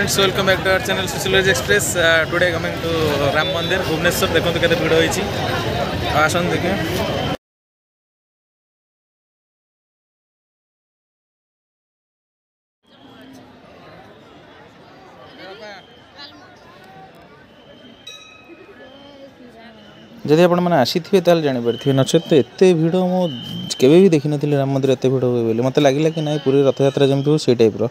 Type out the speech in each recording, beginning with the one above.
Friends welcome back to our channel sociology express today coming to Ram Mandir Bhubaneswar देखो केते भिड़ होईची आसन देखिए जदि आपण मैंने आसी थे ताल जापर नचे तो एत भिड़ मुझे भी देखी नी राम मंदिर एत भिड़ हुए मत लगे कि ना पूरी रथयात्रा जमी हो से टाइप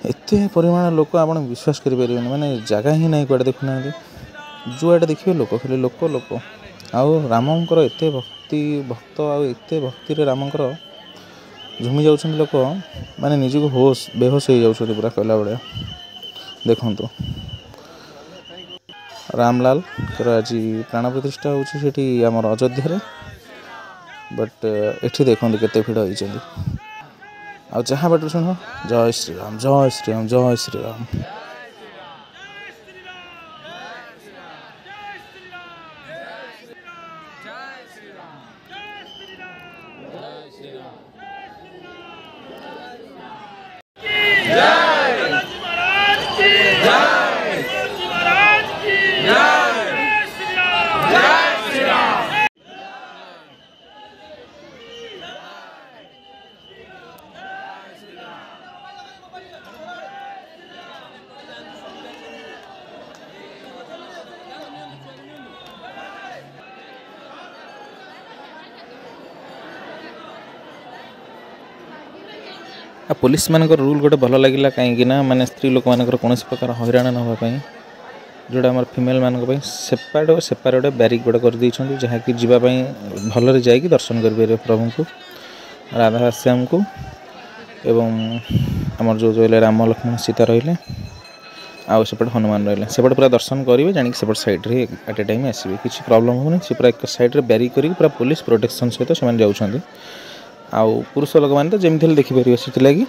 एत परिमाण लोक आप विश्वास करें माने जगह ही ना कड़े देखुना जुआड़े देखिए लोक खाली लोक लोक आउ रामकर एत भक्ति भक्त आत भक्ति रामकर झुमी जाऊँ लोक माने निजक होश बेहोश हो जाऊँ पूरा कहला भाया देखु रामलाल आज प्राण प्रतिष्ठा होती आमर अयोध्या बट एठी देखो केते भिड़ होती आ जहाँ बाट शुण जय श्रीराम जय श्रीराम जय श्रीराम। पुलिस मान रूल गोटे भल लगे कहीं माने स्त्री लोक मान कौन प्रकार हैरान नापी जोड़ा आम फिमेल मान सेपारेट बैरिकेड कर जहाँकि जावाई भलरे जा दर्शन करेंगे प्रभु को राधा श्याम को एवं आमर जो रही राम लक्ष्मण सीता रही आउट हनुमान रही सेपटे पूरा दर्शन करेंगे जानिक सेपट साइड्रे एट ए टाइम आसवे किसी प्रॉब्लम होनी से पूरा एक साइड्रे बैरिक कर पूरा पुलिस प्रोटेक्शन सहित से जाऊँच आउ पुरुष लोक मैंने तो जमी देखिपर से लगी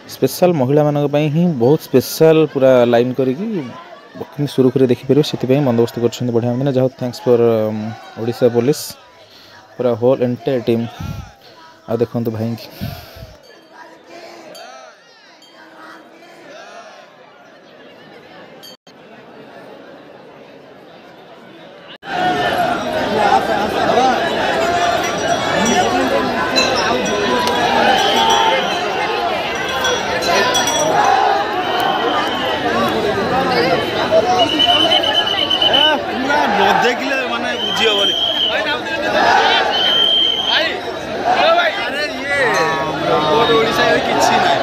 स्पेशल महिला मानी ही बहुत स्पेशल पूरा लाइन करके सुरुखुरी देखिपर से बंदोबस्त कर बढ़िया मैंने जहाँ थैंक्स फॉर ओडिशा पुलिस पूरा होल एंटायर टीम आ देखो भाई देखिले माने बुझी होबनी अरे ये बोर्ड ओडिसा किछि नै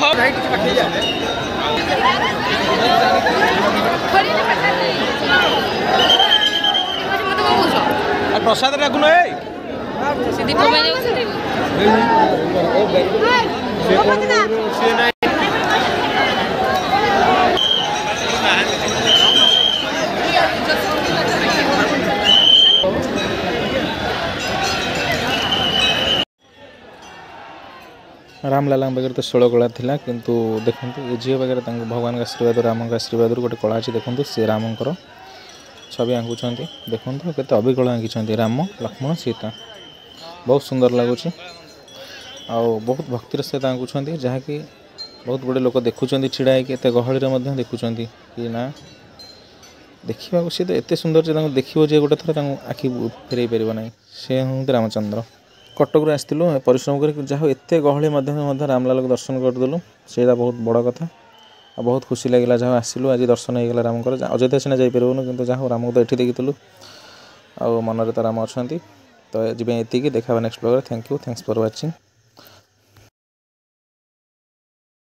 हां भाई किछि पठे जा आ प्रसाद राखु नै सीधी को बने से नै रामलाल पाखे तो षोल कला था किंतु देखो ये झील पाखे भगवान आशीर्वाद राम आशीर्वाद गोटे कला अच्छी देखो सी रामकर छवि आंकुंट देखो केते अविकल आंकी राम लक्ष्मण सीता बहुत सुंदर लगुच बहुत भक्तिर सहित आंकुंट जहाँकि बहुत गुड़े लोक देखुं छिड़ा एत गहली देखुं कि ना देखा सी तो एत सुंदर से देखो जे गोटे थर आखि फेरई पार ना से हूँ रामचंद्र कटक आसलु परिश्रम कर जहाँ एत गहली रामलाल को दर्शन करदेलु से बहुत बड़ कथा बहुत खुशी लगे जहाँ आसलु आज दर्शन होगा रामकर अयोध्या सीना जापरूँ कि जहाँ राम को तो ये देखीलु आ मनरे तो राम अच्छा तो जी ये देखा next blog thank you thanks for watching.